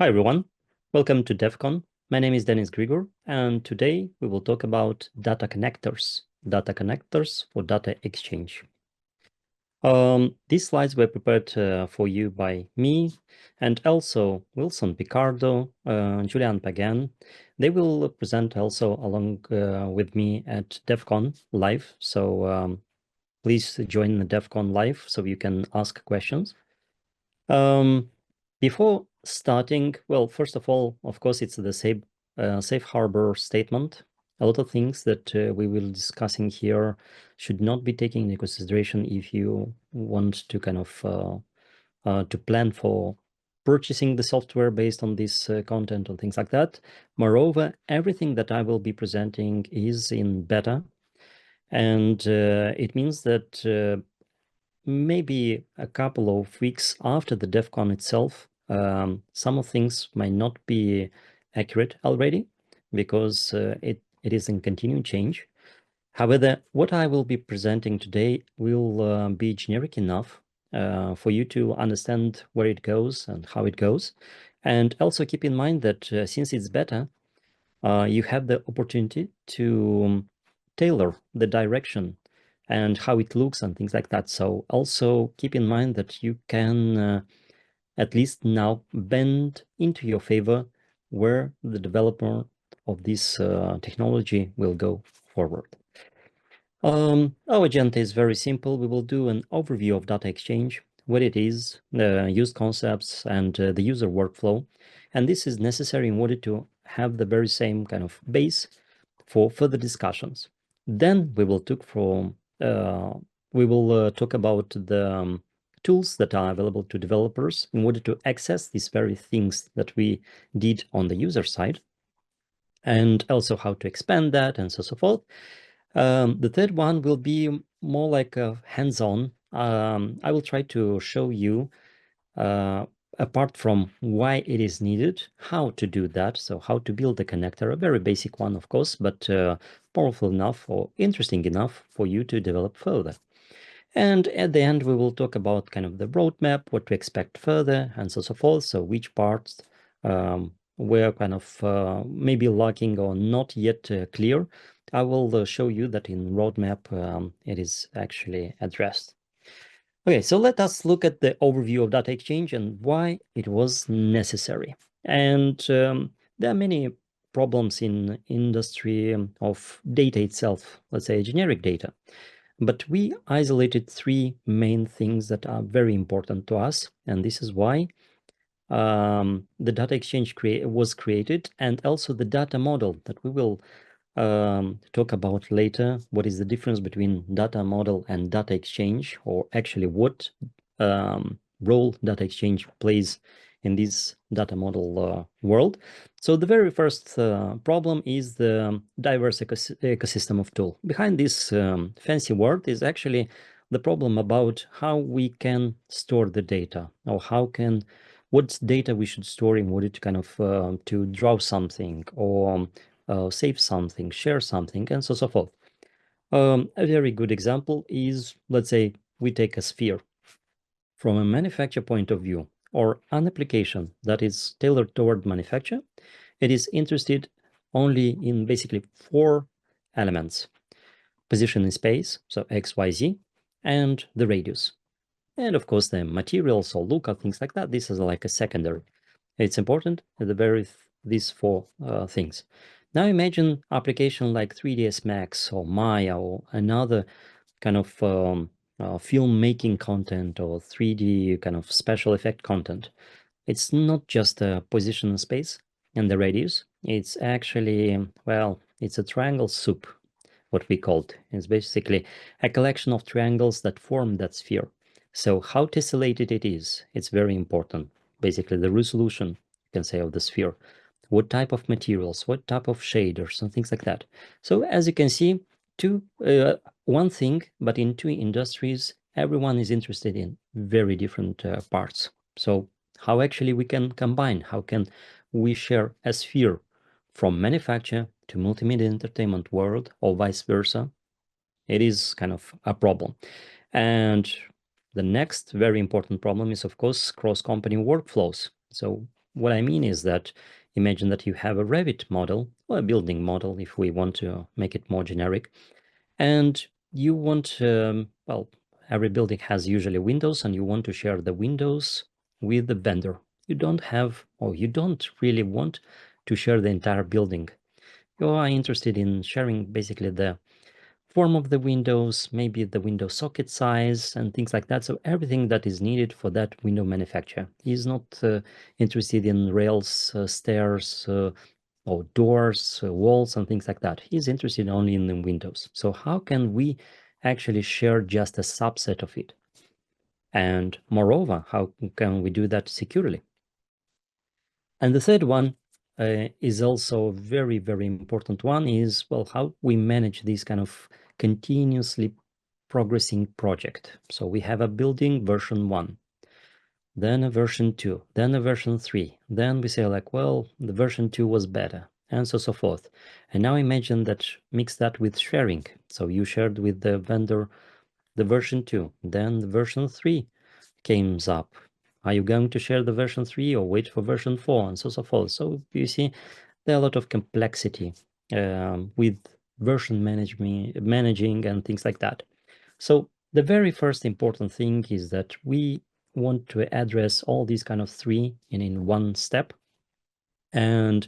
Hi everyone, welcome to DevCon. My name is Denis Grigor, and today we will talk about data connectors for data exchange. These slides were prepared for you by me and also Wilson Picardo, Julian Pagan. They will present also along with me at DevCon Live. So please join the DevCon Live so you can ask questions. Before starting, well, first of all, of course, it's the safe harbor statement. A lot of things that we will discussing here should not be taken into consideration if you want to kind of to plan for purchasing the software based on this content and things like that. Moreover, everything that I will be presenting is in beta, and it means that maybe a couple of weeks after the DevCon itself, some of things might not be accurate already because it is in continuing change. However, what I will be presenting today will be generic enough for you to understand where it goes and how it goes. And also keep in mind that since it's beta, you have the opportunity to tailor the direction and how it looks and things like that. So also keep in mind that you can at least now bend into your favor where the developer of this technology will go forward. Our agenda is very simple. We will do an overview of data exchange, what it is, used concepts, and the user workflow. And this is necessary in order to have the very same kind of base for further discussions. Then we will talk about the tools that are available to developers in order to access these very things that we did on the user side, and also how to expand that and so forth. The third one will be more like a hands-on. I will try to show you, apart from why it is needed, how to do that. So how to build a connector, a very basic one, of course, but powerful enough or interesting enough for you to develop further. And at the end, we will talk about kind of the roadmap, what to expect further, and so forth. So which parts were kind of maybe lacking or not yet clear. I will show you that in roadmap it is actually addressed. Okay, so let us look at the overview of data exchange and why it was necessary. And there are many problems in industry of data itself, let's say generic data. But we isolated three main things that are very important to us, and this is why the data exchange was created, and also the data model that we will talk about later. What is the difference between data model and data exchange, or actually what role data exchange plays in this data model world. So the very first problem is the diverse ecosystem of tool. Behind this fancy word is actually the problem about how we can store the data, or what data we should store in order to kind of to draw something, or save something, share something, and so forth. A very good example is, let's say, we take a sphere. From a manufacturer point of view, or an application that is tailored toward manufacture, it is interested only in basically four elements: position in space, so X, Y, Z, and the radius. And of course, the materials or lookup, things like that. This is like a secondary. It's important at the very these four things. Now imagine application like 3ds Max or Maya or another kind of filmmaking content or 3D kind of special effect content. It's not just a position in space and the radius. It's actually, well, it's a triangle soup, what we called. It's basically a collection of triangles that form that sphere. So how tessellated it is, it's very important. Basically the resolution, you can say, of the sphere. What type of materials, what type of shaders and things like that. So as you can see, one thing, but in two industries, everyone is interested in very different parts. So how actually we can combine, how can we share a sphere from manufacture to multimedia entertainment world, or vice versa? It is kind of a problem. And the next very important problem is, of course, cross-company workflows. So what I mean is that imagine that you have a Revit model or a building model, if we want to make it more generic, and you want, well, every building has usually windows, and you want to share the windows with the vendor. You don't have, or you don't really want to share the entire building. You are interested in sharing basically the form of the windows, maybe the window socket size and things like that. So everything that is needed for that window manufacturer. He's not interested in rails, stairs, or doors, walls and things like that. He's interested only in the windows. So how can we actually share just a subset of it? And moreover, how can we do that securely? And the third one is also very, very important one is, well, how we manage this kind of continuously progressing project. So we have a building version 1, then a version 2, then a version 3. Then we say like, well, the version 2 was better, and so forth. And now imagine that, mix that with sharing. So you shared with the vendor the version 2, then the version 3 came up. Are you going to share the version 3 or wait for version 4 and so forth? So you see, there are a lot of complexity with version managing and things like that. So the very first important thing is that we want to address all these kind of three in one step. And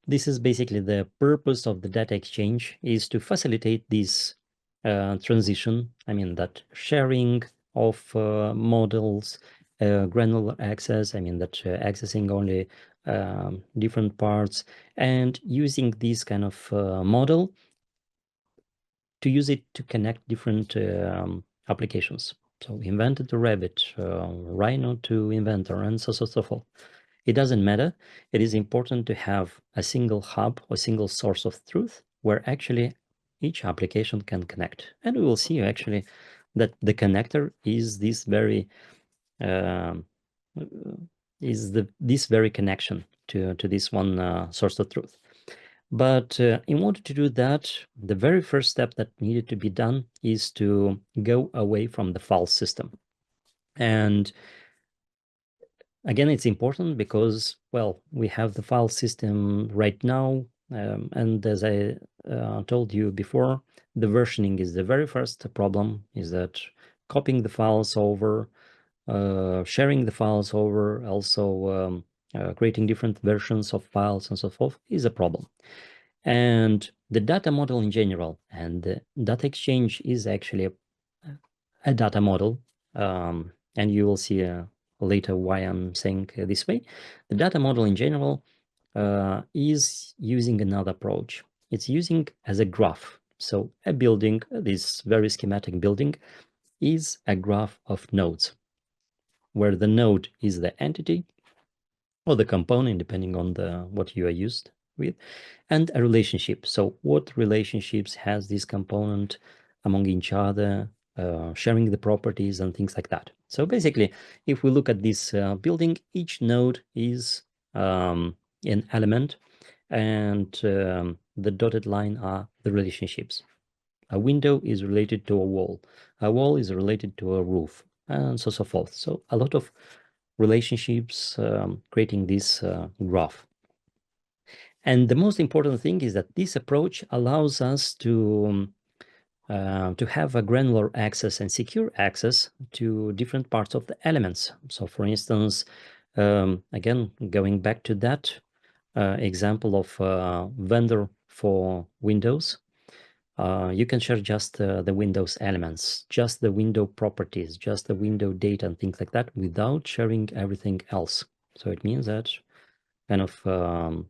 this is basically the purpose of the data exchange, is to facilitate this transition. I mean, that sharing of models, granular access, I mean that accessing only different parts, and using this kind of model to use it to connect different applications. So we invented the Revit, Rhino to Inventor, and so forth. It doesn't matter. It is important to have a single hub or single source of truth where actually each application can connect. And we will see actually that the connector is this very this very connection to this one source of truth. But in order to do that, the very first step that needed to be done is to go away from the file system. And again, it's important because, well, we have the file system right now. And as I told you before, the versioning is the very first problem, is that copying the files over, sharing the files over, also creating different versions of files and so forth is a problem. And the data model in general, and the data exchange is actually a data model. And you will see later why I'm saying this way. The data model in general is using another approach. It's using as a graph. So a building, this very schematic building, is a graph of nodes, where the node is the entity or the component, depending on what you are used with, and a relationship. So what relationships has this component among each other, sharing the properties and things like that. So basically, if we look at this building, each node is an element, and the dotted line are the relationships. A window is related to a wall is related to a roof, and so forth. So a lot of relationships creating this graph. And the most important thing is that this approach allows us to have a granular access and secure access to different parts of the elements. So for instance, again, going back to that example of vendor for Windows, you can share just the Windows elements, just the window properties, just the window data and things like that without sharing everything else. So it means that kind of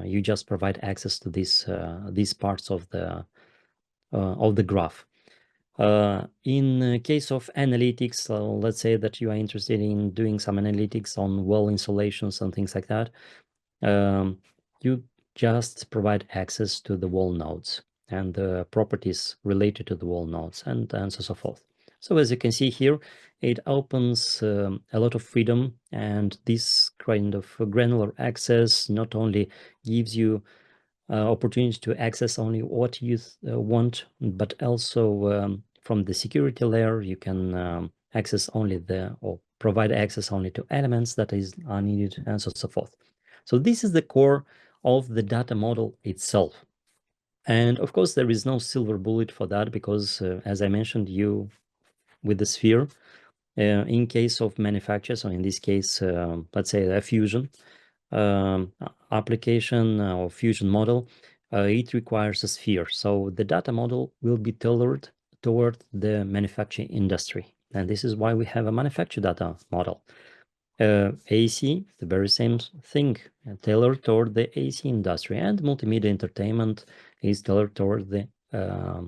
you just provide access to these parts of the graph. In case of analytics, let's say that you are interested in doing some analytics on wall insulations and things like that, you just provide access to the wall nodes and the properties related to the wall nodes and so forth. So as you can see here, it opens a lot of freedom, and this kind of granular access not only gives you opportunity to access only what you want, but also from the security layer, you can access only or provide access only to elements that are needed, and so forth. So this is the core of the data model itself. And of course, there is no silver bullet for that because, as I mentioned, you with the sphere, in case of manufacture, so in this case, let's say a fusion application or fusion model, it requires a sphere. So the data model will be tailored toward the manufacturing industry. And this is why we have a manufacture data model. AC, the very same thing, tailored toward the AC industry, and multimedia entertainment is tailored toward the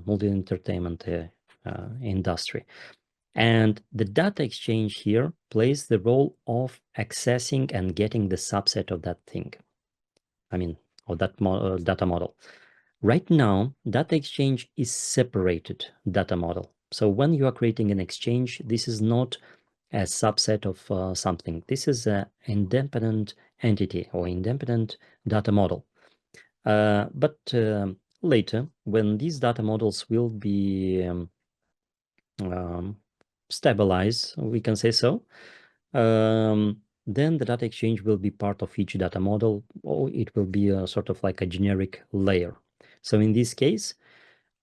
multi-entertainment industry. And the data exchange here plays the role of accessing and getting the subset of that thing. I mean, of that data model. Right now, data exchange is separated data model. So when you are creating an exchange, this is not a subset of something. This is an independent entity or independent data model. But later, when these data models will be stabilized, we can say so, then the data exchange will be part of each data model, or it will be a sort of like a generic layer. So in this case,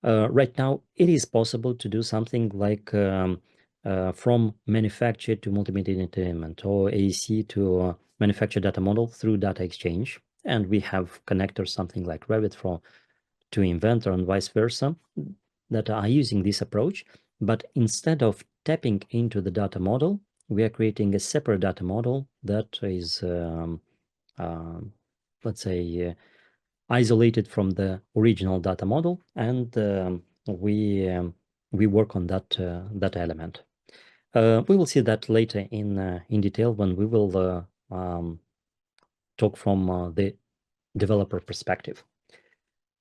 right now, it is possible to do something like from manufacture to multimedia entertainment, or AC to manufacture data model through data exchange. And we have connectors, something like Revit to Inventor and vice versa, that are using this approach. But instead of tapping into the data model, we are creating a separate data model that is, let's say, isolated from the original data model, and we work on that element. We will see that later in detail when we will talk from the developer perspective.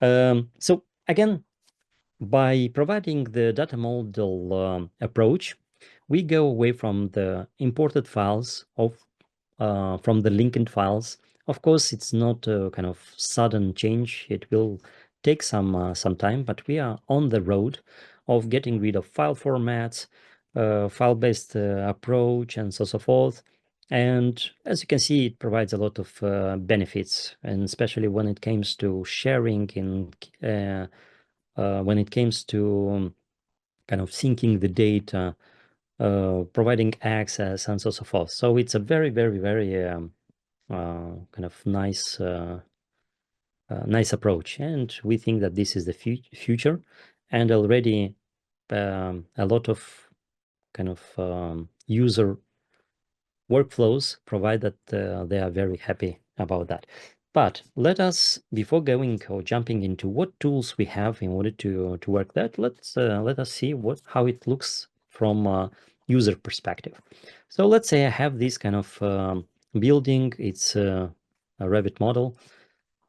So again, by providing the data model approach, we go away from the imported files from the linked files. Of course, it's not a kind of sudden change. It will take some time, but we are on the road of getting rid of file formats, file-based approach, and so forth. And as you can see, it provides a lot of benefits, and especially when it comes to sharing when it comes to kind of syncing the data, providing access, and so forth. So it's a very, very, very kind of nice approach, and we think that this is the future. And already a lot of kind of user workflows provide that they are very happy about that. But let us, before going or jumping into what tools we have in order to work that, let us see how it looks from a user perspective. So let's say I have this kind of building. It's a Revit model,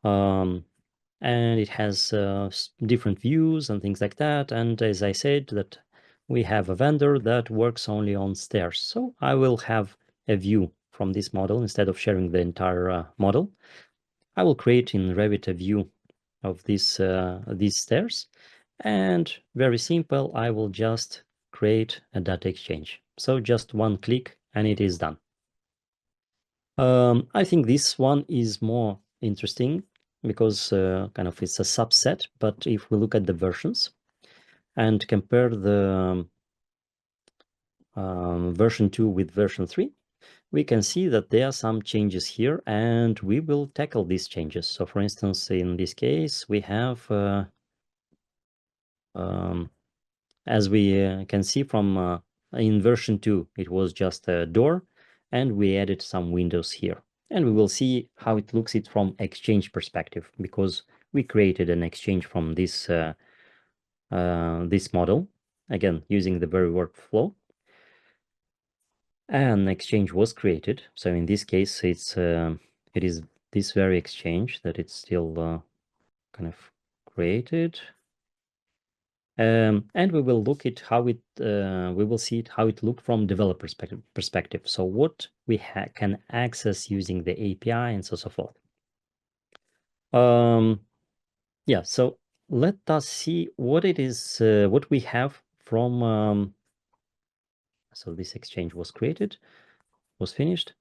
and it has different views and things like that. And as I said, that we have a vendor that works only on stairs. So I will have a view from this model instead of sharing the entire model. I will create in Revit a view of these stairs, and very simple, I will just create a data exchange. So just one click and it is done. I think this one is more interesting because kind of it's a subset, but if we look at the versions and compare the version 2 with version 3, we can see that there are some changes here, and we will tackle these changes. So for instance, in this case, we have, as we can see from in version 2, it was just a door, and we added some windows here. And we will see how it looks from exchange perspective, because we created an exchange from this this model, again, using the very workflow. An exchange was created. So in this case, it is this very exchange that it's still kind of created. And we will look at how it, we will see how it looked from developer perspective. So what we can access using the API and so forth. Yeah, so let us see what it is, what we have from, so this exchange was created. was finished.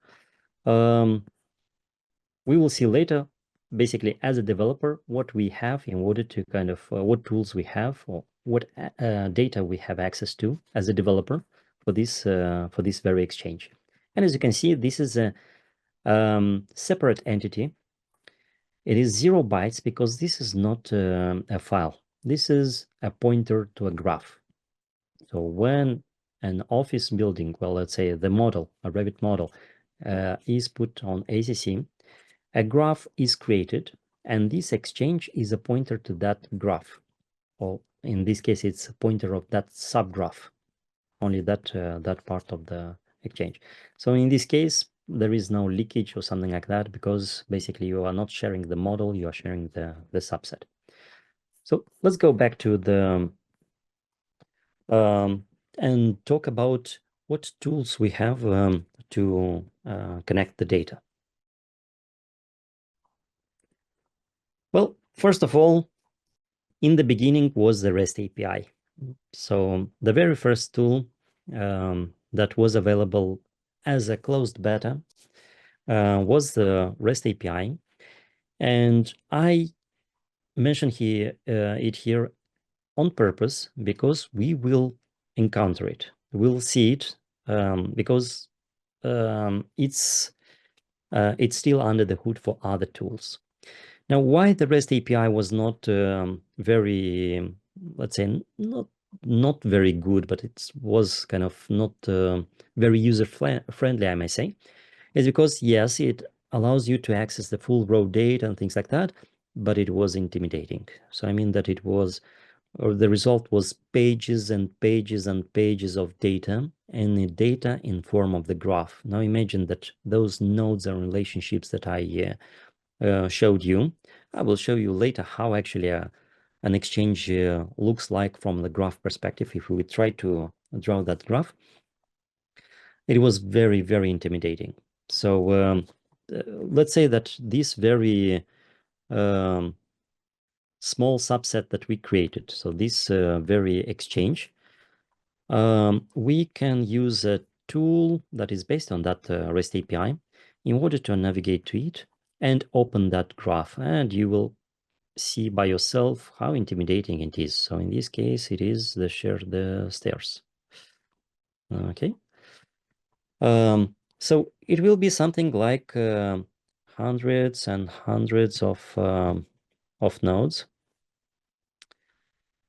We will see later, basically as a developer, what we have in order to kind of what tools we have or what data we have access to as a developer for this very exchange. And as you can see, this is a separate entity. It is 0 bytes because this is not a file. This is a pointer to a graph. So when an office building, well, let's say the model, a Revit model, is put on ACC, a graph is created, and this exchange is a pointer to that graph. Or in this case, it's a pointer of that subgraph, only that that part of the exchange. So in this case, there is no leakage or something like that, because basically you are not sharing the model, you are sharing the subset. So let's go back to the and talk about what tools we have to connect the data. Well, first of all, in the beginning was the REST API. So the very first tool that was available as a closed beta was the REST API. And I mention here it here on purpose because we will encounter it. We'll see it because it's still under the hood for other tools. Now, why the REST API was not very, let's say, not very good, but it was kind of not very user-friendly, I may say, is because, yes, it allows you to access the full raw data and things like that, but it was intimidating. So I mean that it was, or the result was pages and pages and pages of data, and the data in form of the graph. Now imagine that those nodes and relationships that I showed you. I will show you later how actually an exchange looks like from the graph perspective. If we try to draw that graph, it was very, very intimidating. So let's say that this very small subset that we created, so this very exchange, we can use a tool that is based on that REST API in order to navigate to it and open that graph, and you will see by yourself how intimidating it is. So in this case, it is the stairs. Okay. So it will be something like hundreds and hundreds of nodes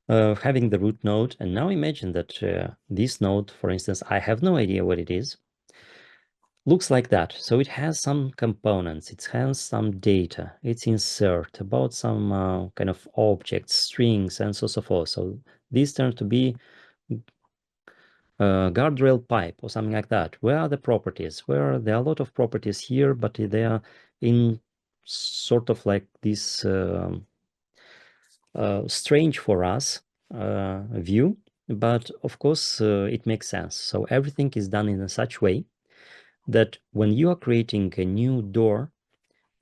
having the root node. And now imagine that this node, for instance, I have no idea what it is, looks like that. So it has some components, it has some data, it's insert about some kind of objects, strings, and so forth. So these turn to be guardrail pipe or something like that. Where are the properties? Where there are a lot of properties here, but they are in sort of like this strange for us view, but of course it makes sense. So everything is done in such way that when you are creating a new door,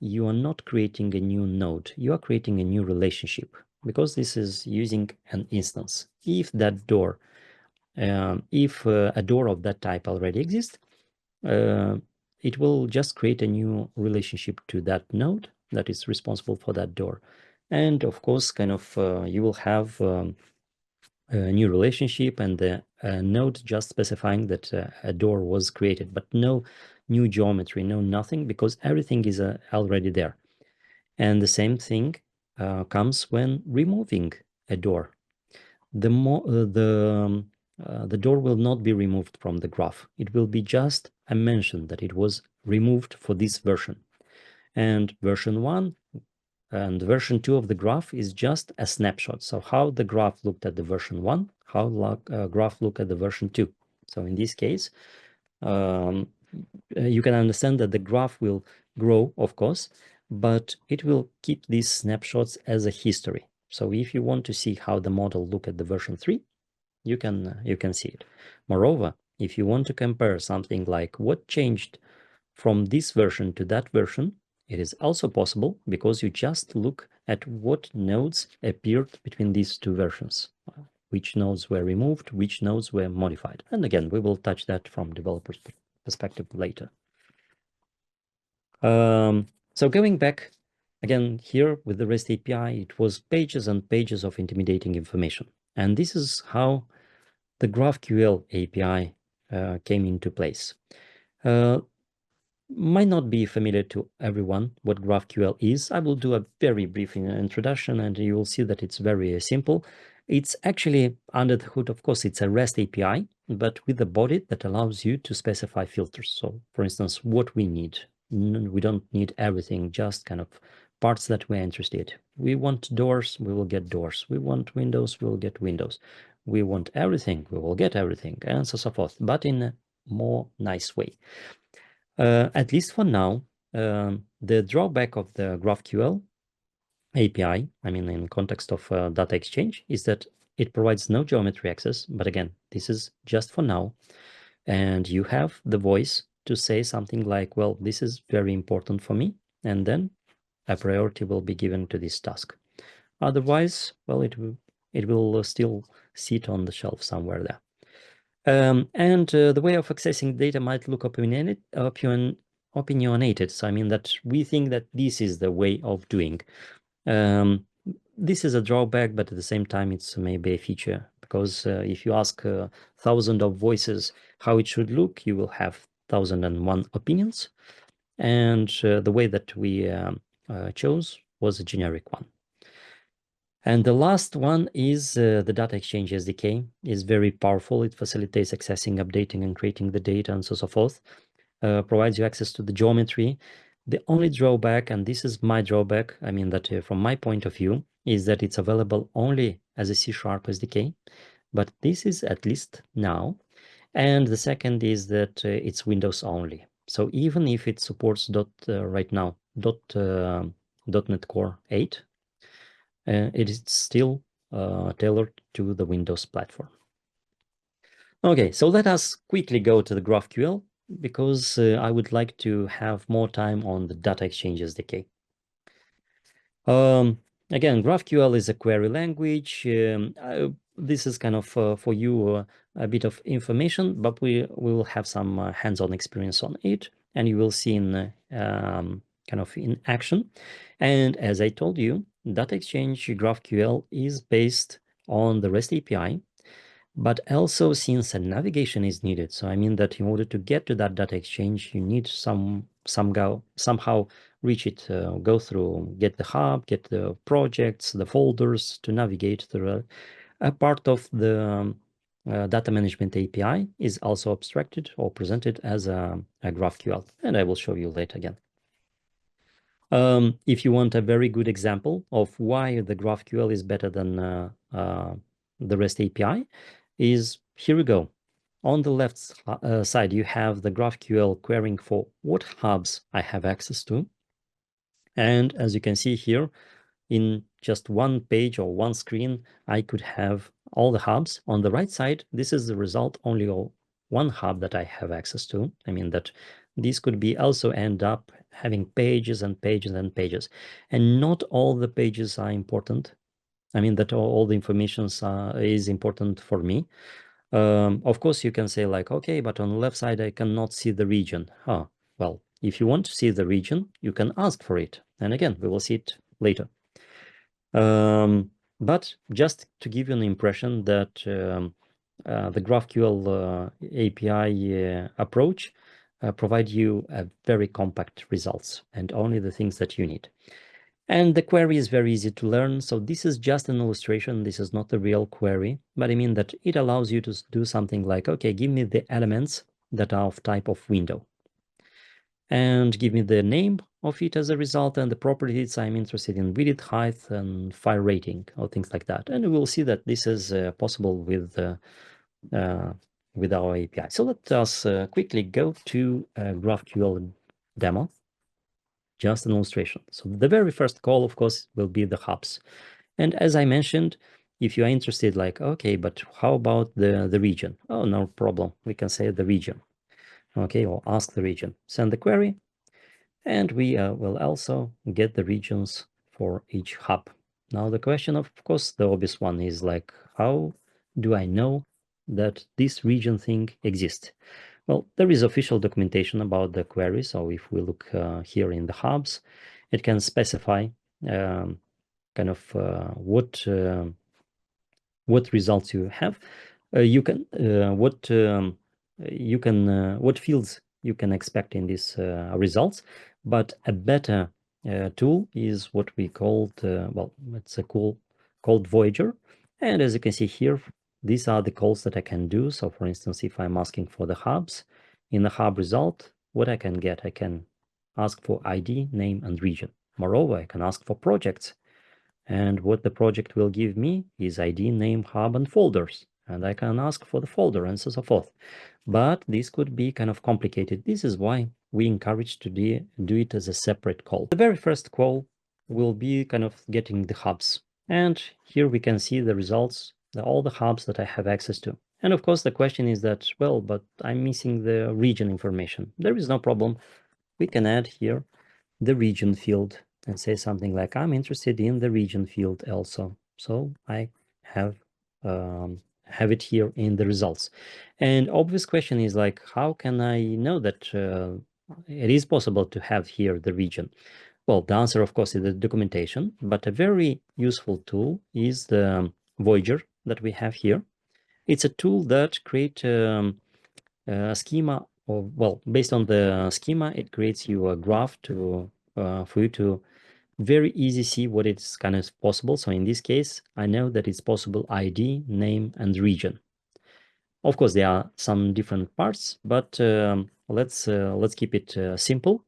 you are not creating a new node, you are creating a new relationship, because this is using an instance. If that door, if a door of that type already exists, it will just create a new relationship to that node that is responsible for that door. And of course, kind of you will have a new relationship and a node just specifying that a door was created, but no new geometry, no nothing, because everything is already there. And the same thing comes when removing a door. The door will not be removed from the graph. It will be just a mention that it was removed for this version. And version 1 and version 2 of the graph is just a snapshot. So how the graph looked at the version 1, how graph look at the version 2. So in this case, you can understand that the graph will grow, of course, but it will keep these snapshots as a history. So if you want to see how the model look at the version 3, you can see it. Moreover, if you want to compare something like what changed from this version to that version, it is also possible, because you just look at what nodes appeared between these two versions, which nodes were removed, which nodes were modified. And again, we will touch that from developers perspective later. So going back again here with the REST API, it was pages and pages of intimidating information. And this is how the GraphQL API came into place. Might not be familiar to everyone what GraphQL is. I will do a very brief introduction and you will see that it's very simple. It's actually under the hood, of course, it's a REST API, but with a body that allows you to specify filters. So for instance, what we need. We don't need everything, just kind of parts that we're interested. We want doors, we will get doors. We want windows, we will get windows. We want everything, we will get everything, and so forth, but in a more nice way. At least for now, the drawback of the GraphQL API, I mean, in context of data exchange, is that it provides no geometry access. But again, this is just for now. And you have the voice to say something like, well, this is very important for me. And then a priority will be given to this task. Otherwise, well, it will still sit on the shelf somewhere there. And the way of accessing data might look opinionated. So I mean that we think that this is the way of doing. This is a drawback, but at the same time, it's maybe a feature, because if you ask 1,000 of voices how it should look, you will have 1,001 opinions. And the way that we chose was a generic one. And the last one is the Data Exchange SDK. Is very powerful. It facilitates accessing, updating, and creating the data, and so forth. Provides you access to the geometry. The only drawback, and this is my drawback, I mean that from my point of view, is that it's available only as a C# SDK, but this is at least now. And the second is that it's Windows only. So even if it supports right now .NET Core 8, it is still tailored to the Windows platform. Okay, so let us quickly go to the GraphQL, because I would like to have more time on the Data Exchange SDK. Again, GraphQL is a query language. This is kind of for you a bit of information, but we will have some hands-on experience on it, and you will see in kind of in action. And as I told you, Data Exchange GraphQL is based on the REST API, but also since a navigation is needed. So I mean that in order to get to that data exchange, you need somehow reach it, go through, get the hub, get the projects, the folders to navigate through. A part of the data management API is also abstracted or presented as a GraphQL, and I will show you later again. If you want a very good example of why the GraphQL is better than the REST API, is here we go. On the left side, you have the GraphQL querying for what hubs I have access to. And as you can see here, in just one page or one screen, I could have all the hubs. On the right side, this is the result only of one hub that I have access to. I mean that these could be also end up having pages and pages and pages. And not all the pages are important. I mean that all the information is important for me. Of course, you can say like, okay, but on the left side, I cannot see the region. Well, if you want to see the region, you can ask for it. And again, we will see it later. But just to give you an impression that the GraphQL API approach provide you a very compact results and only the things that you need. And the query is very easy to learn. So this is just an illustration. This is not a real query, but I mean that it allows you to do something like, okay, give me the elements that are of type of window and give me the name of it as a result and the properties I'm interested in, width, height, and file rating, or things like that. And we'll see that this is possible with our API. So let us quickly go to GraphQL demo. Just an illustration. So the very first call, of course, will be the hubs. And as I mentioned, if you are interested, like, okay, but how about the region? Oh, no problem. We can say the region. Okay, or ask the region. Send the query, and we will also get the regions for each hub. Now the question, of course, the obvious one is like, how do I know that this region thing exists? Well, there is official documentation about the query. So if we look here in the hubs, it can specify kind of what results you have. You can what fields you can expect in these results. But a better tool is what we called well, it's called Voyager. And as you can see here, these are the calls that I can do. So for instance, if I'm asking for the hubs, in the hub result, what I can get, I can ask for ID, name, and region. Moreover, I can ask for projects. And what the project will give me is ID, name, hub, and folders. And I can ask for the folder and so forth. But this could be kind of complicated. This is why we encourage to do it as a separate call. The very first call will be kind of getting the hubs. And here we can see the results, all the hubs that I have access to. And of course, the question is that, well, but I'm missing the region information. There is no problem. We can add here the region field and say something like, I'm interested in the region field also. So I have it here in the results. And obvious question is like, how can I know that it is possible to have here the region? Well, the answer, of course, is the documentation, but a very useful tool is the Voyager that we have here. It's a tool that creates a schema, or well, based on the schema, it creates you a graph to for you to very easy see what it's kind of possible. So in this case, I know that it's possible ID, name, and region. Of course, there are some different parts, but let's keep it simple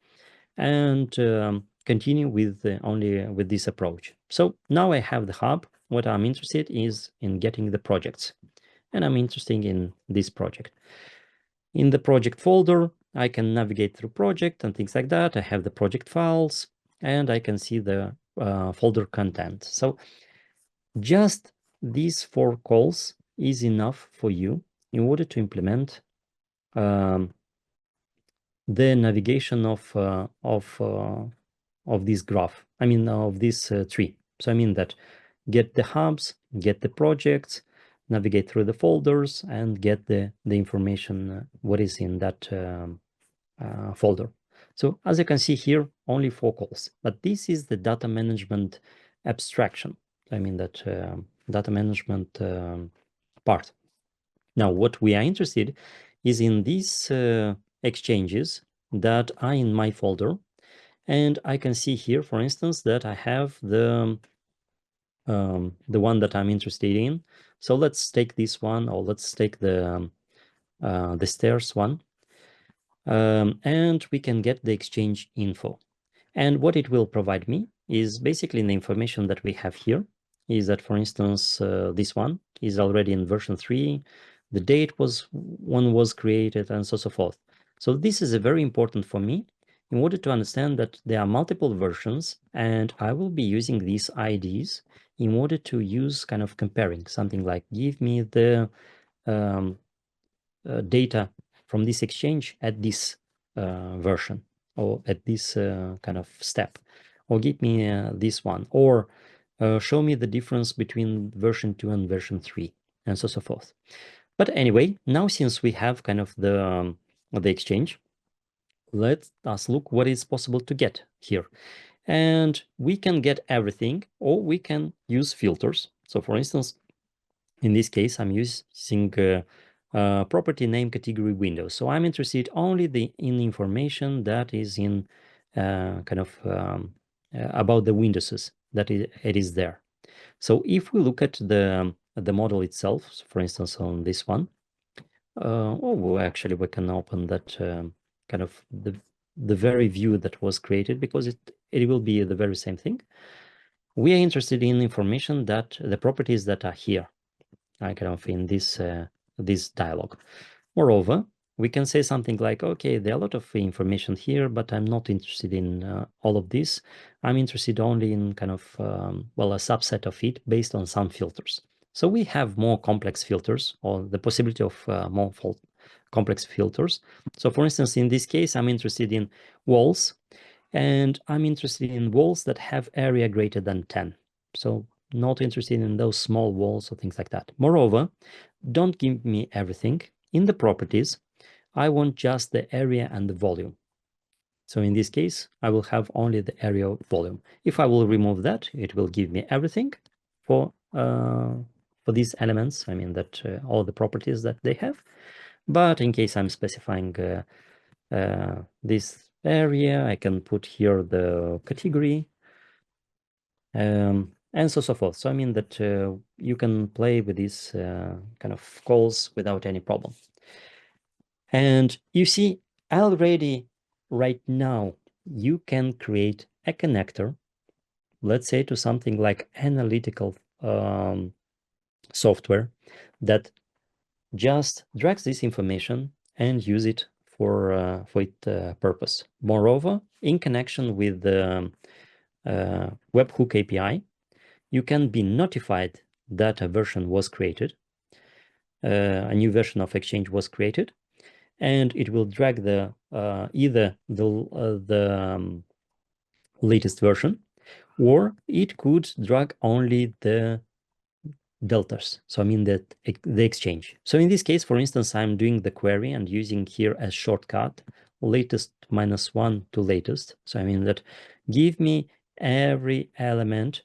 and continue with only with this approach. So now I have the hub. What I'm interested is in getting the projects, and I'm interested in this project. In the project folder, I can navigate through project and things like that. I have the project files and I can see the folder content. So just these 4 calls is enough for you in order to implement the navigation of this graph. I mean, of this tree. So I mean that get the hubs, get the projects, navigate through the folders, and get the information what is in that folder. So as you can see here, only 4 calls, but this is the data management abstraction. I mean that data management part. Now, what we are interested is in these exchanges that are in my folder. And I can see here, for instance, that I have the one that I'm interested in. So let's take this one, or let's take the stairs one. And we can get the exchange info. And what it will provide me is basically the information that we have here is that, for instance, this one is already in version 3, the date was when was created, and so forth. So this is a very important for me in order to understand that there are multiple versions, and I will be using these IDs in order to use kind of comparing something like give me the data from this exchange at this version, or at this kind of step, or give me this one, or show me the difference between version 2 and version 3, and so forth. But anyway, now since we have kind of the exchange, let us look what is possible to get here. And we can get everything, or we can use filters. So for instance, in this case, I'm using property name category window. So I'm interested only in information that is in kind of about the Windowses that it is there. So if we look at the model itself, so for instance, on this one, well, actually we can open that kind of the very view that was created, because it will be the very same thing. We are interested in information that the properties that are here, kind of in this this dialog. Moreover, we can say something like, okay, there are a lot of information here, but I'm not interested in all of this. I'm interested only in kind of, well, a subset of it based on some filters. So we have more complex filters, or the possibility of more complex filters. So for instance, in this case, I'm interested in walls, and I'm interested in walls that have area greater than 10. So not interested in those small walls or things like that. Moreover, don't give me everything. In the properties, I want just the area and the volume. So in this case, I will have only the area volume. If I will remove that, it will give me everything for these elements. I mean that all the properties that they have. But in case I'm specifying this area, I can put here the category and so forth. So I mean that you can play with these kind of calls without any problem. And you see already right now, you can create a connector, let's say to something like analytical software that just drags this information and use it for its purpose. Moreover, in connection with the webhook API, you can be notified that a version was created, a new version of Exchange was created, and it will drag the either the latest version, or it could drag only the deltas. So I mean that the exchange. So in this case, for instance, I'm doing the query and using here as shortcut latest -1 to latest. So I mean that give me every element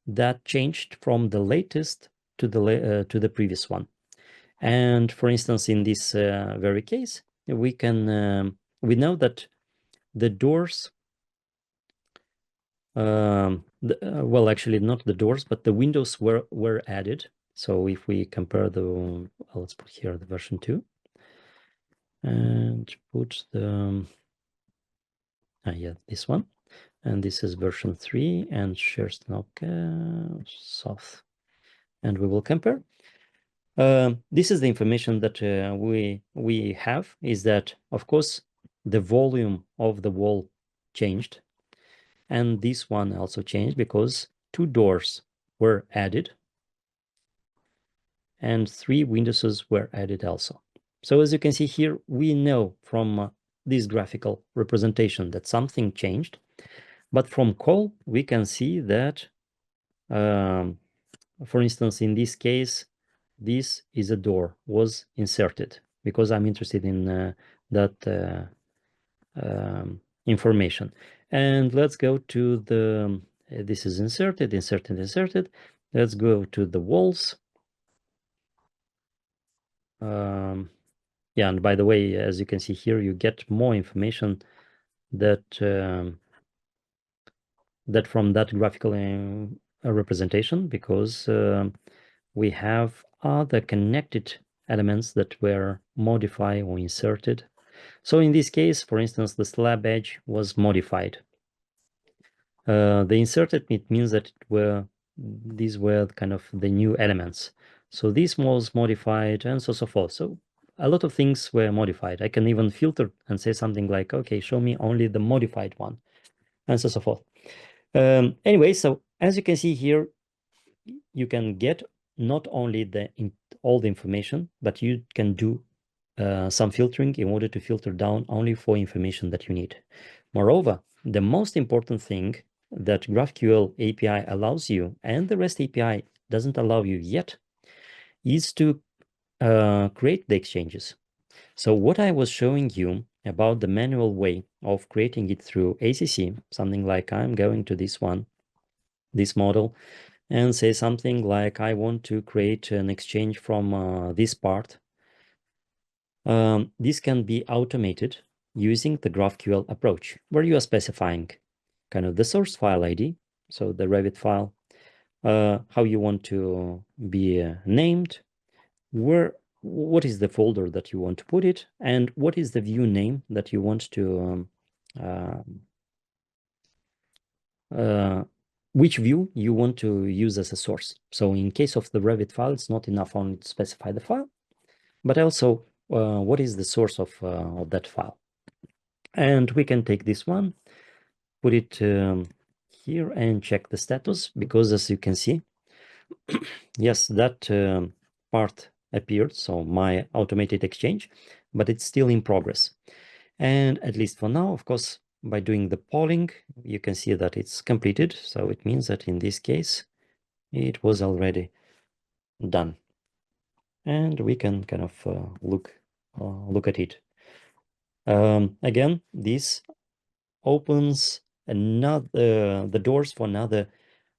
that changed from the latest to the previous one. And for instance, in this very case, we can we know that the doors, well, actually not the doors, but the windows were added. So if we compare the, let's put here the version 2 and put the, yeah, this one. And this is version 3 and shares soft. And we will compare. This is the information that we have, is that, of course, the volume of the wall changed. And this one also changed because 2 doors were added and 3 windows were added also. So as you can see here, we know from this graphical representation that something changed, but from call, we can see that, for instance, in this case, this is a door was inserted because I'm interested in that information. And let's go to the, this is inserted. Let's go to the walls. Yeah, and by the way, as you can see here, you get more information that that from that graphical representation, because we have other connected elements that were modified or inserted. So in this case, for instance, the slab edge was modified. The inserted, it means that these were kind of the new elements. So this was modified and so forth. So a lot of things were modified. I can even filter and say something like, okay, show me only the modified one, and so forth. Anyway, so as you can see here, you can get not only all the information, but you can do some filtering in order to filter down only for information that you need. Moreover, the most important thing that GraphQL API allows you, and the REST API doesn't allow you yet, is to create the exchanges. So what I was showing you about the manual way of creating it through ACC, something like I'm going to this one, this model, and say something like I want to create an exchange from this part. This can be automated using the GraphQL approach, where you are specifying kind of the source file ID, so the Revit file, how you want to be named, what is the folder that you want to put it, and what is the view name that you want to which view you want to use as a source. So in case of the Revit file, it's not enough only to specify the file, but also what is the source of that file. And we can take this one, put it here and check the status, because as you can see, yes, that part appeared, so my automated exchange, but it's still in progress. And at least for now, of course, by doing the polling, you can see that it's completed. So it means that in this case, it was already done. And we can kind of look at it. Again, this opens the doors for another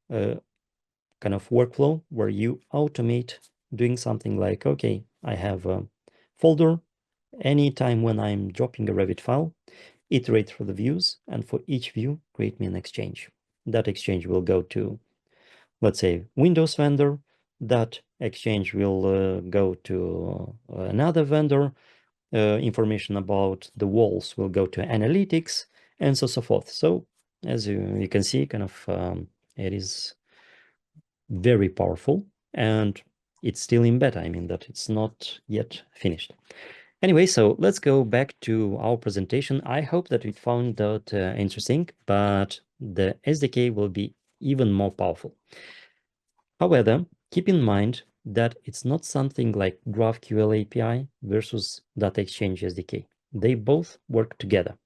kind of workflow where you automate doing something like, okay, I have a folder. Anytime when I'm dropping a Revit file, iterate through the views, and for each view, create me an exchange. That exchange will go to, let's say, Windows vendor. That exchange will go to another vendor. Information about the walls will go to analytics, and so forth. So as you can see, kind of it is very powerful, and it's still in beta. I mean that it's not yet finished. Anyway, so let's go back to our presentation. I hope that you found that interesting, but the SDK will be even more powerful. However, keep in mind that it's not something like GraphQL API versus Data Exchange SDK. They both work together.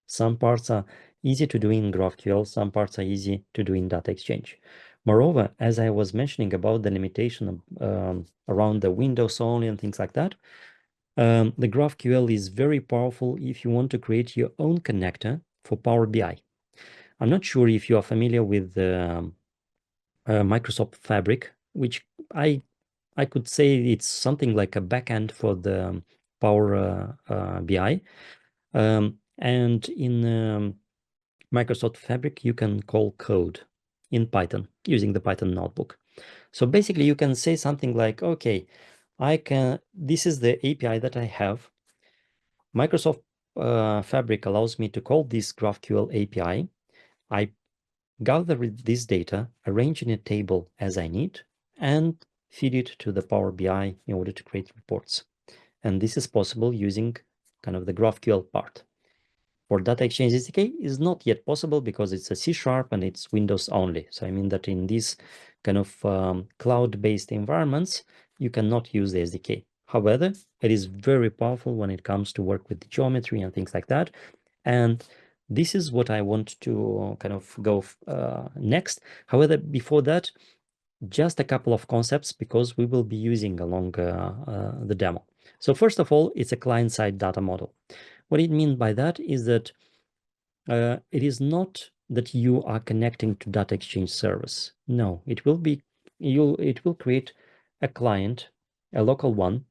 Some parts are easy to do in GraphQL, some parts are easy to do in Data Exchange. Moreover, as I was mentioning about the limitation around the Windows only and things like that, the GraphQL is very powerful if you want to create your own connector for Power BI. I'm not sure if you are familiar with Microsoft Fabric, which I could say it's something like a backend for the Power BI. And in Microsoft Fabric, you can call code in Python using the Python notebook. So basically, you can say something like, okay, this is the API that I have. Microsoft Fabric allows me to call this GraphQL API. I gather this data, arrange in a table as I need, and feed it to the Power BI in order to create reports. And this is possible using kind of the GraphQL part. For Data Exchange SDK is not yet possible because it's a C# and it's Windows only. So I mean that in these kind of cloud-based environments, you cannot use the SDK. However, it is very powerful when it comes to work with the geometry and things like that. And this is what I want to kind of go next. However, before that, just a couple of concepts because we will be using along the demo. So first of all, it's a client-side data model. What it means by that is that it is not that you are connecting to Data Exchange service. No, it will create a client, a local one,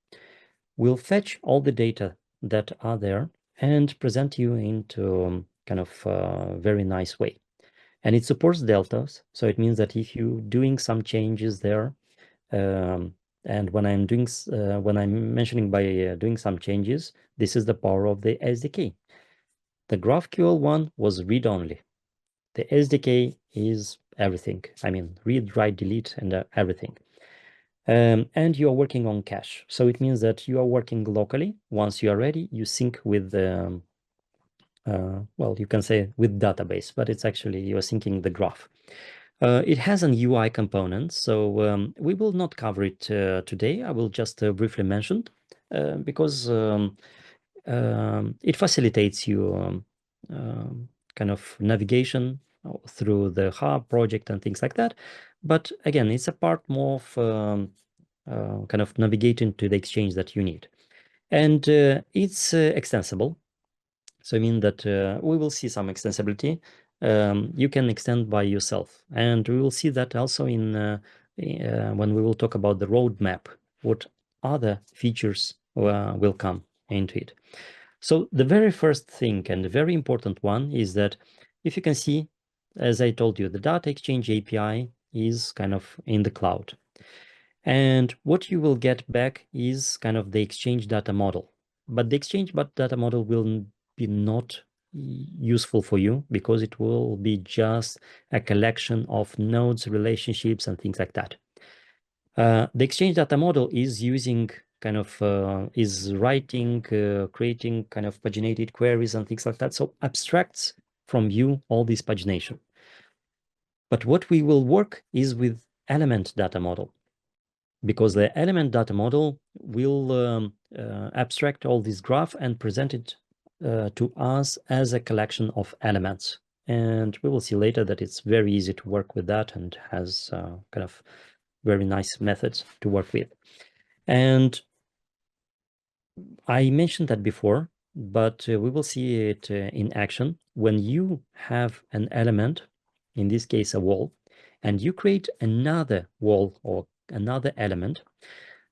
will fetch all the data that are there and present you into kind of a very nice way. And it supports deltas. So it means that if you're doing some changes there, and when I'm mentioning by doing some changes, this is the power of the SDK. The GraphQL one was read-only. The SDK is everything. I mean, read, write, delete, and everything. And you are working on cache. So it means that you are working locally. Once you are ready, you sync with well, you can say with database, but it's actually you are syncing the graph. It has an UI component, so we will not cover it today. I will just briefly mention because it facilitates you kind of navigation through the hub project and things like that. But again, it's a part more of kind of navigating to the exchange that you need. And it's extensible. So I mean that we will see some extensibility. You can extend by yourself. And we will see that also in when we will talk about the roadmap, what other features will come into it. So the very first thing and the very important one is that if you can see, as I told you, the Data Exchange API is kind of in the cloud. And what you will get back is kind of the Exchange data model. But the Exchange data model will be not useful for you because it will be just a collection of nodes, relationships, and things like that. The Exchange data model is using kind of is writing, creating kind of paginated queries and things like that. So abstracts from you all this pagination. But what we will work is with element data model, because the element data model will abstract all this graph and present it to us as a collection of elements. And we will see later that it's very easy to work with that and has kind of very nice methods to work with. And I mentioned that before, but we will see it in action when you have an element, in this case a wall, and you create another wall or another element.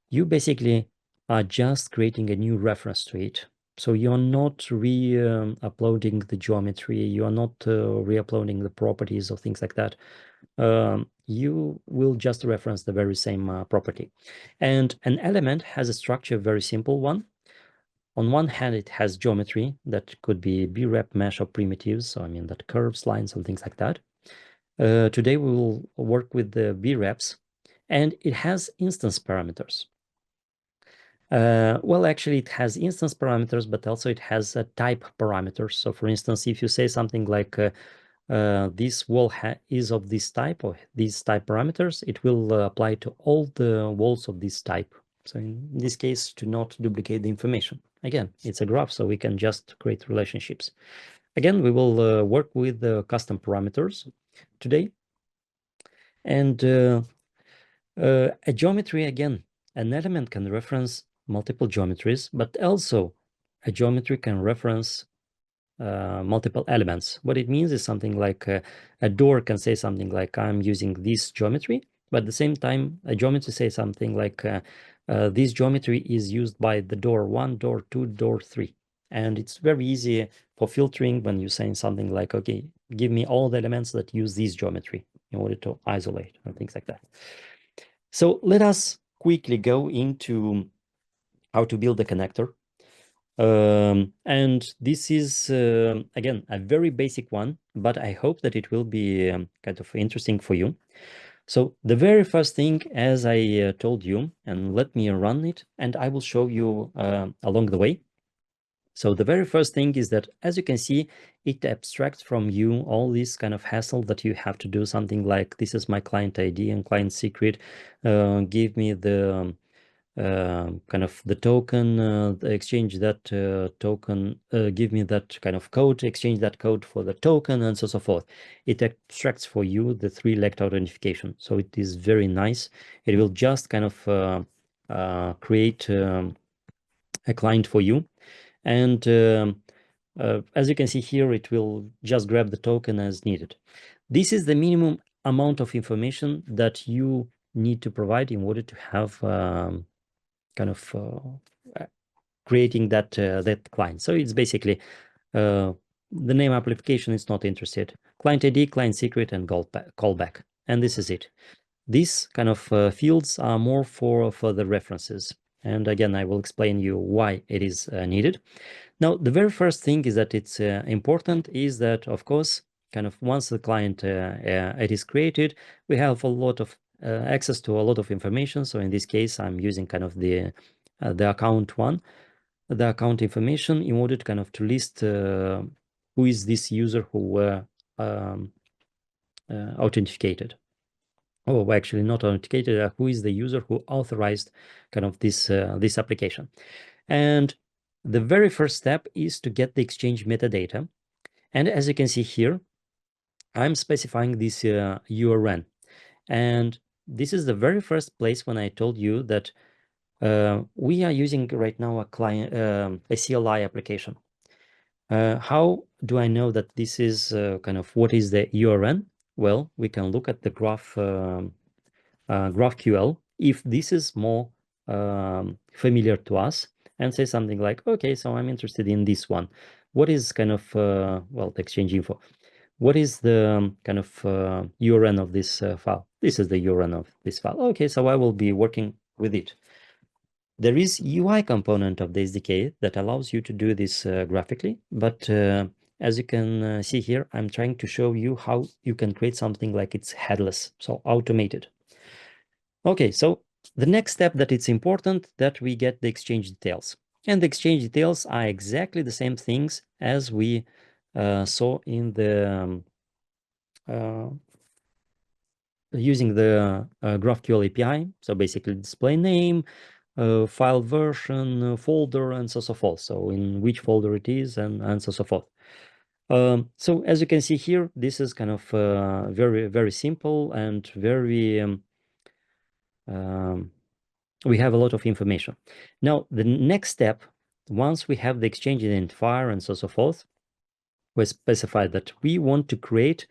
You basically are just creating a new reference to it. So you're not re-uploading the geometry, you are not re-uploading the properties or things like that. You will just reference the very same property. And an element has a structure, very simple one. On one hand, it has geometry that could be B-rep, mesh, or primitives. So I mean that curves, lines, and things like that. Today we will work with the B-reps, and it has instance parameters. Well, actually, it has instance parameters, but also it has a type parameters. So for instance, if you say something like this wall is of this type or these type parameters, it will apply to all the walls of this type. So in this case, to not duplicate the information. Again, it's a graph, so we can just create relationships. Again, we will work with the custom parameters today. And a geometry, again, an element can reference multiple geometries, but also a geometry can reference multiple elements. What it means is something like a door can say something like, I'm using this geometry, but at the same time, a geometry says something like, this geometry is used by the door 1, door 2, door 3. And it's very easy for filtering when you're saying something like, okay, give me all the elements that use this geometry in order to isolate and things like that. So let us quickly go into how to build a connector. And this is, again, a very basic one, but I hope that it will be kind of interesting for you. So the very first thing, as I told you, and let me run it, and I will show you along the way. So the very first thing is that, as you can see, it abstracts from you all this kind of hassle that you have to do something like, this is my client ID and client secret, give me the kind of the token, exchange that token, give me that kind of code, exchange that code for the token, and so forth. It abstracts for you the 3-leg authentication. So it is very nice. It will just kind of create a client for you. And as you can see here, it will just grab the token as needed. This is the minimum amount of information that you need to provide in order to have kind of creating that that client. So it's basically the name application is not interested. Client ID, client secret, and callback. And this is it. These kind of fields are more for the references. And again, I will explain you why it is needed. Now, the very first thing is that it's important is that, of course, kind of once the client it is created, we have a lot of access to a lot of information. So in this case, I'm using kind of the account one, the account information, in order to kind of to list who is this user who were authenticated. Oh, actually not authenticated, who is the user who authorized kind of this this application. And the very first step is to get the exchange metadata. And as you can see here, I'm specifying this URN. And this is the very first place when I told you that we are using right now a client, a CLI application. How do I know that this is kind of what is the URN? Well, we can look at the GraphQL if this is more familiar to us, and say something like, okay, so I'm interested in this one. What is kind of, well, the exchange info? What is the kind of URN of this file? This is the URN of this file. Okay, so I will be working with it. There is UI component of the SDK that allows you to do this graphically, but as you can see here, I'm trying to show you how you can create something like it's headless, so automated. Okay, so the next step that it's important that we get the exchange details. And the exchange details are exactly the same things as we saw in the using the GraphQL API. So basically display name, file version, folder, and so forth. So in which folder it is, and so forth. So as you can see here, this is kind of very, very simple and very we have a lot of information. Now, the next step once we have the exchange identifier and so forth, we specify that we want to create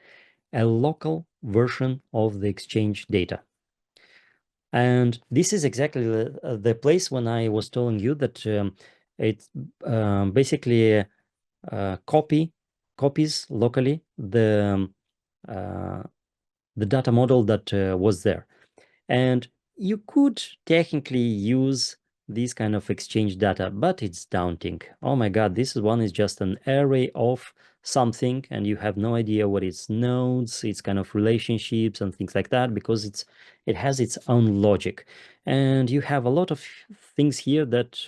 a local version of the exchange data. And this is exactly the place when I was telling you that it basically copies locally the data model that was there. And you could technically use this kind of exchange data, but it's daunting. Oh my God, this one is just an array of something, and you have no idea what its nodes, its kind of relationships and things like that, because it has its own logic. And you have a lot of things here that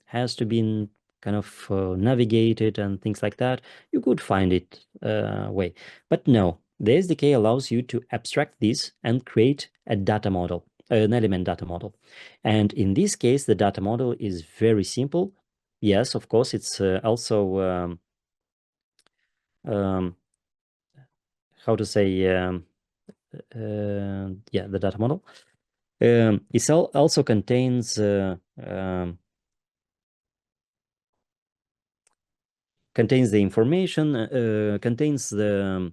has to be kind of navigated and things like that. You could find it way, but no, the SDK allows you to abstract this and create a data model, an element data model. And in this case, the data model is very simple. Yes, of course, it's also, how to say, yeah, the data model. It also contains contains the information, contains the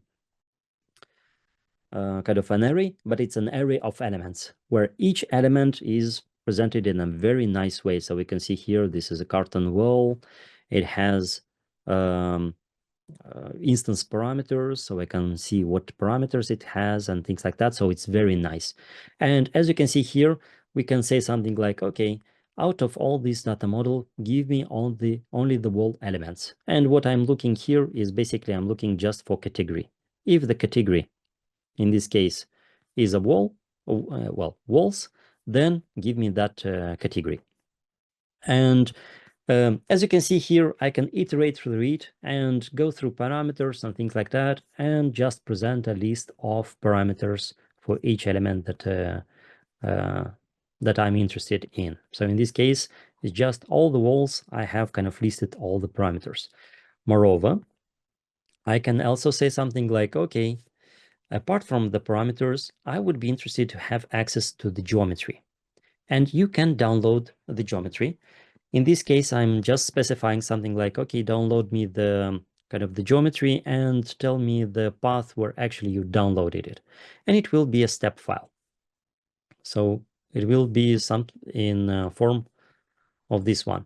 kind of an array, but it's an array of elements where each element is presented in a very nice way. So we can see here, this is a carton wall. It has instance parameters, so I can see what parameters it has and things like that. So it's very nice. And as you can see here, we can say something like, okay, out of all this data model, give me only the wall elements. And what I'm looking here is basically I'm looking just for category. If the category in this case is a wall, well, walls, then give me that category. And as you can see here, I can iterate through it and go through parameters and things like that, and just present a list of parameters for each element that I'm interested in. So in this case, it's just all the walls. I have kind of listed all the parameters. Moreover, I can also say something like, okay, apart from the parameters, I would be interested to have access to the geometry. And you can download the geometry. In this case, I'm just specifying something like, okay, download me the kind of the geometry and tell me the path where actually you downloaded it. And it will be a step file. So it will be some in form of this one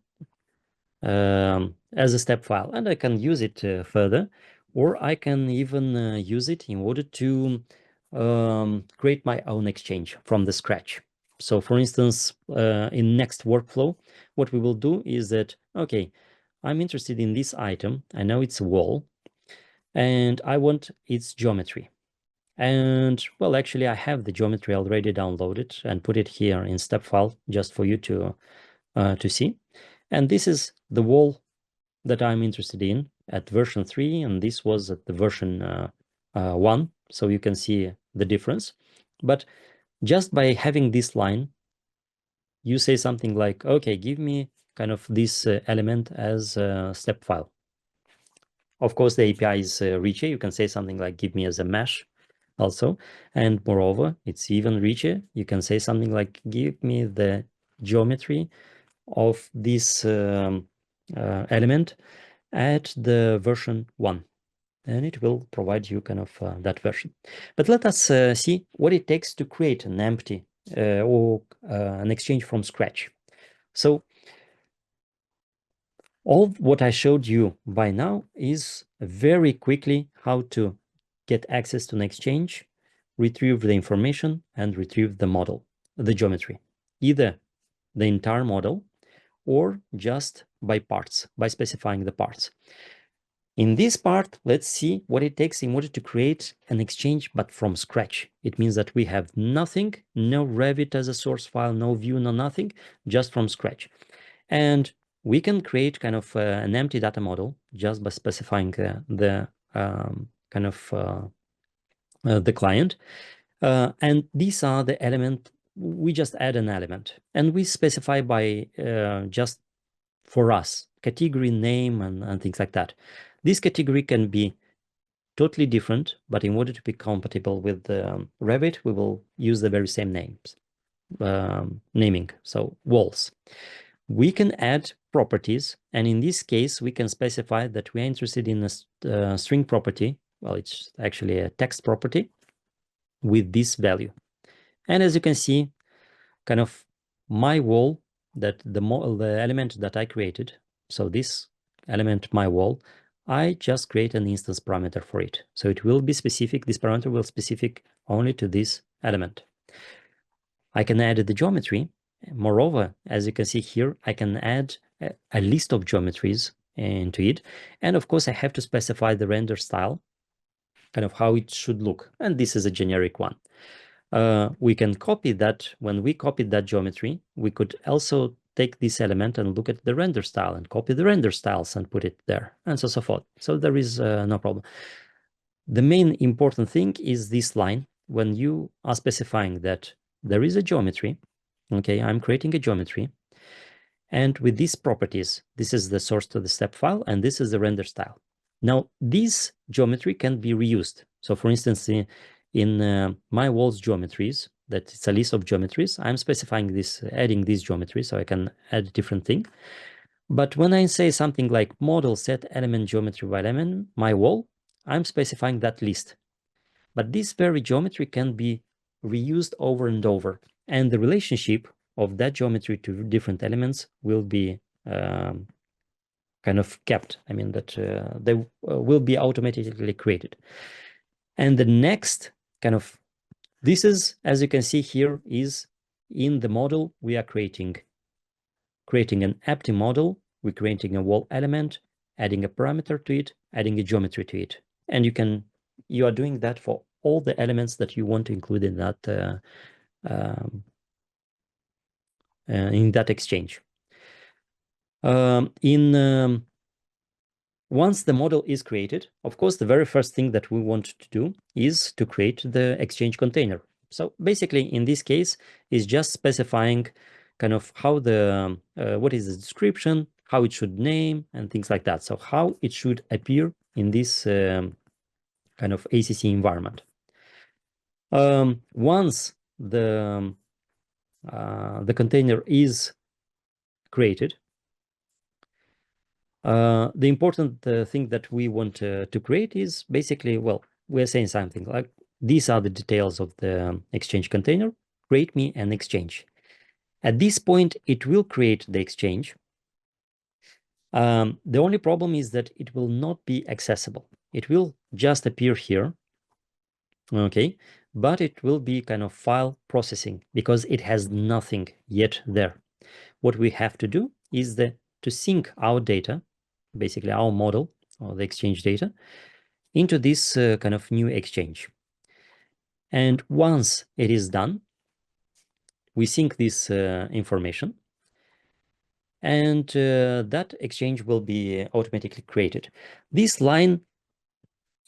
as a step file. And I can use it further, or I can even use it in order to create my own exchange from the scratch. So for instance, in next workflow, what we will do is that, okay, I'm interested in this item. I know it's a wall and I want its geometry. And well, actually I have the geometry already downloaded and put it here in step file just for you to see. And this is the wall that I'm interested in at version 3, and this was at the version 1. So you can see the difference. But just by having this line, you say something like, okay, give me kind of this element as a step file. Of course, the API is richer. You can say something like, give me as a mesh also. And moreover, it's even richer. You can say something like, give me the geometry of this element at the version 1, and it will provide you kind of that version. But let us see what it takes to create an empty or an exchange from scratch. So all what I showed you by now is very quickly how to get access to an exchange, retrieve the information, and retrieve the model, the geometry, either the entire model or just by parts, by specifying the parts. In this part, let's see what it takes in order to create an exchange, but from scratch. It means that we have nothing, no Revit as a source file, no view, no nothing, just from scratch. And we can create kind of an empty data model just by specifying the kind of the client. And these are the element. We just add an element and we specify by just for us category name and things like that. This category can be totally different, but in order to be compatible with Revit, we will use the very same names, naming. So walls. We can add properties, and in this case, we can specify that we are interested in a string property. Well, it's actually a text property with this value. And as you can see, kind of my wall, that the element that I created, so this element, my wall, I just create an instance parameter for it. So it will be specific, this parameter will specific only to this element. I can add the geometry. Moreover, as you can see here, I can add a list of geometries into it. And of course, I have to specify the render style, kind of how it should look. And this is a generic one. We can copy that. When we copied that geometry, we could also take this element and look at the render style and copy the render styles and put it there, and so forth. So there is no problem. The main important thing is this line. When you are specifying that there is a geometry, okay, I'm creating a geometry, and with these properties, this is the source to the step file, and this is the render style. Now, this geometry can be reused. So for instance, in my walls geometries, that it's a list of geometries, I'm specifying this, adding these geometries, so I can add a different thing. But when I say something like model set element geometry by element, my wall, I'm specifying that list. But this very geometry can be reused over and over. And the relationship of that geometry to different elements will be kind of kept. I mean that they will be automatically created. And the next kind of, this is, as you can see here, is in the model we are creating an empty model. We're creating a wall element, adding a parameter to it, adding a geometry to it. And you are doing that for all the elements that you want to include in that exchange. Once the model is created, of course, the very first thing that we want to do is to create the exchange container. So basically, in this case, is just specifying kind of how the what is the description, how it should name, and things like that. So how it should appear in this kind of ACC environment. Once the container is created, the important thing that we want to create is basically, well, we're saying something like, these are the details of the exchange container, create me an exchange. At this point, it will create the exchange. The only problem is that it will not be accessible. It will just appear here, okay, but it will be kind of file processing because it has nothing yet there. What we have to do is to sync our data, basically our model or the exchange data, into this kind of new exchange. And once it is done, we sync this information, and that exchange will be automatically created. This line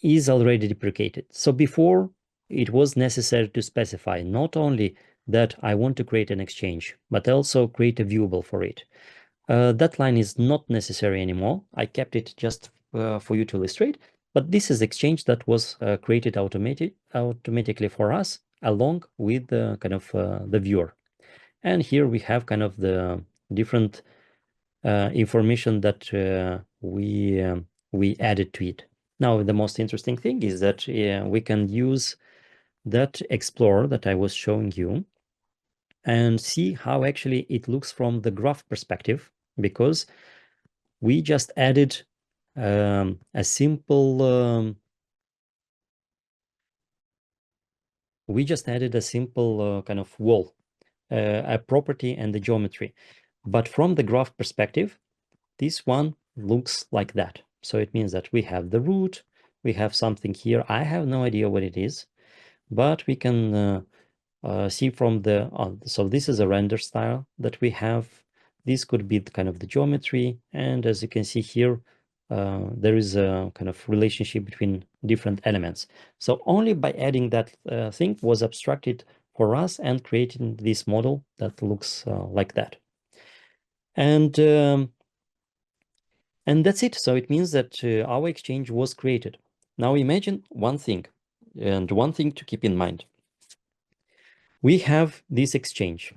is already deprecated. So before, it was necessary to specify not only that I want to create an exchange, but also create a viewable for it. That line is not necessary anymore. I kept it just for you to illustrate, but this is exchange that was created automatically for us along with the kind of the viewer. And here we have kind of the different information that we added to it. Now, the most interesting thing is that we can use that Explorer that I was showing you and see how actually it looks from the graph perspective, because we just added a simple kind of wall, a property and the geometry. But from the graph perspective, this one looks like that. So it means that we have the root, we have something here. I have no idea what it is, but we can see from the, so this is a render style that we have. This could be the kind of the geometry. And as you can see here, there is a kind of relationship between different elements. So only by adding that thing was abstracted for us and creating this model that looks like that. And that's it. So it means that our exchange was created. Now imagine one thing, and one thing to keep in mind. We have this exchange.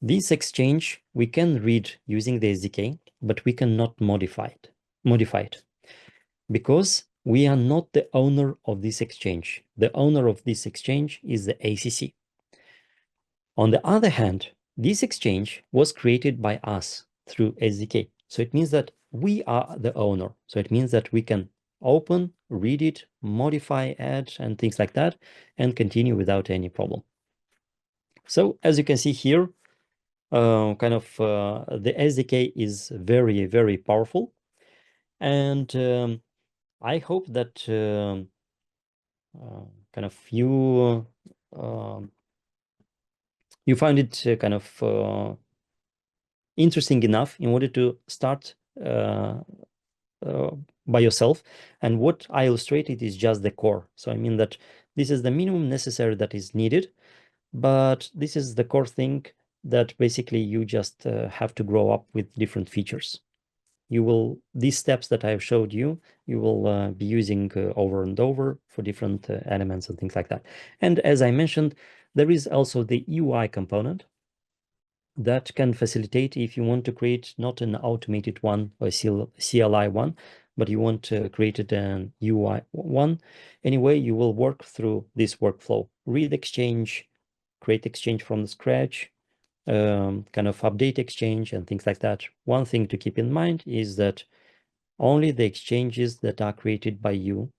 This exchange we can read using the SDK, but we cannot modify it because we are not the owner of this exchange. The owner of this exchange is the ACC. On the other hand, this exchange was created by us through SDK. So it means that we are the owner. So it means that we can open, read it, modify, add, and things like that, and continue without any problem. So as you can see here, the SDK is very, very powerful. And I hope that you find it interesting enough in order to start by yourself. And what I illustrated is just the core. So I mean that this is the minimum necessary that is needed, but this is the core thing that basically you just have to grow up with different features. These steps that I've showed you, you will be using over and over for different elements and things like that. And as I mentioned, there is also the UI component that can facilitate if you want to create not an automated one or CLI one, but you want to create it an UI one. Anyway, you will work through this workflow, read exchange, create exchange from scratch, update exchange and things like that. One thing to keep in mind is that only the exchanges that are created by you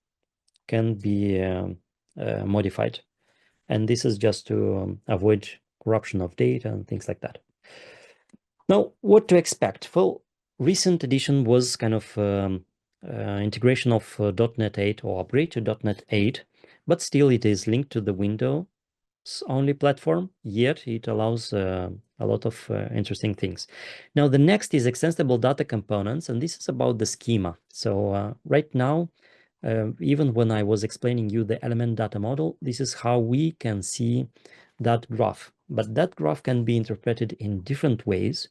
can be modified. And this is just to avoid corruption of data and things like that. Now, what to expect? Well, recent edition was integration of .NET 8 or upgrade to .NET 8, but still it is linked to the Windows only platform, yet it allows a lot of interesting things. Now, the next is extensible data components, and this is about the schema. So right now, even when I was explaining you the element data model, this is how we can see that graph. But that graph can be interpreted in different ways,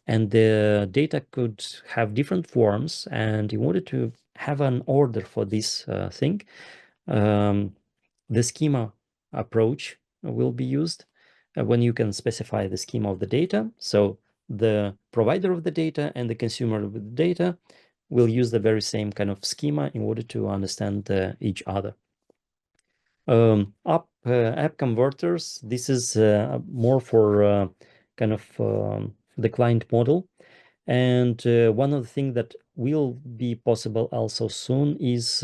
and the data could have different forms. And in order to have an order for this thing, the schema approach will be used when you can specify the schema of the data. So the provider of the data and the consumer of the data will use the very same kind of schema in order to understand each other. App converters, this is more for the client model. And one of the things that will be possible also soon is,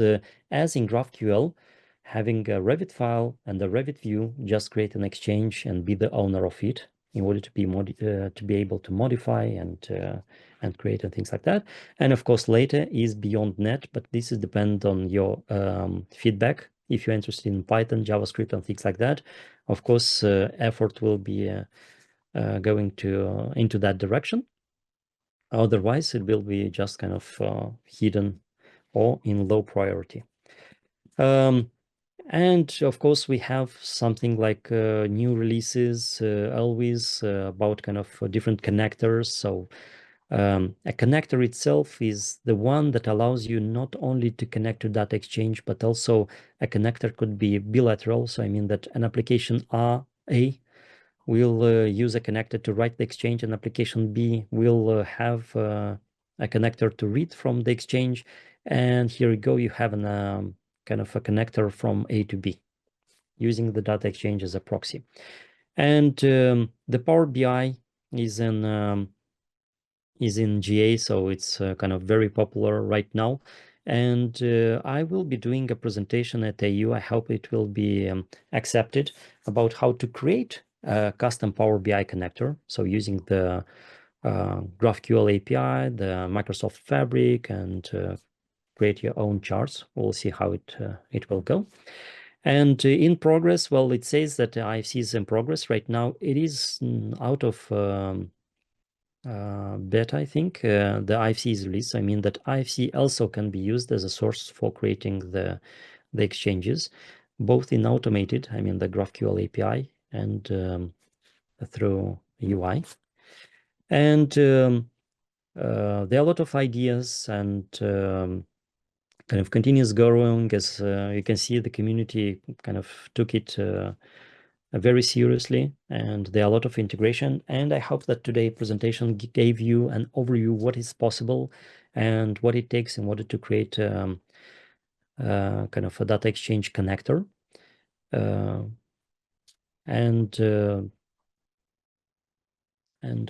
as in GraphQL, having a Revit file and a Revit view, just create an exchange and be the owner of it in order to be able to modify and create and things like that. And of course, later is beyond net, but this is dependent on your feedback. If you're interested in Python, JavaScript, and things like that, of course, effort will be going into that direction. Otherwise, it will be just hidden or in low priority. And of course, we have something like new releases always about different connectors. So a connector itself is the one that allows you not only to connect to data exchange, but also a connector could be bilateral. So I mean that an application A will use a connector to write the exchange, and application B will have a connector to read from the exchange. And here you go, you have an a connector from A to B using the data exchange as a proxy. And the Power BI is in GA, so it's very popular right now. And I will be doing a presentation at AU. I hope it will be accepted about how to create a custom Power BI connector. So using the GraphQL API, the Microsoft Fabric, and create your own charts. We'll see how it will go. And in progress, well, it says that IFC is in progress right now. It is out of beta, I think. The IFC is released. I mean that IFC also can be used as a source for creating the exchanges, both in automated, I mean the GraphQL API, and through UI. And there are a lot of ideas, and continues growing. As you can see, the community took it very seriously, and there are a lot of integration. And I hope that today's presentation gave you an overview what is possible and what it takes in order to create kind of a data exchange connector. And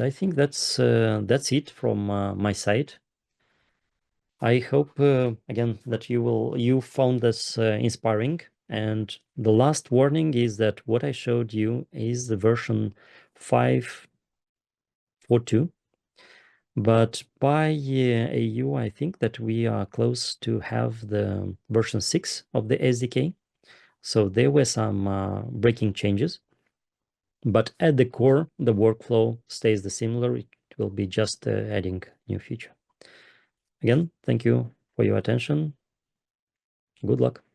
I think that's it from my side. I hope again that you found this inspiring. And the last warning is that what I showed you is the version 5.4.2, but by AU I think that we are close to have the version 6 of the SDK. So there were some breaking changes, but at the core the workflow stays the similar. It will be just adding new feature. Again, thank you for your attention. Good luck.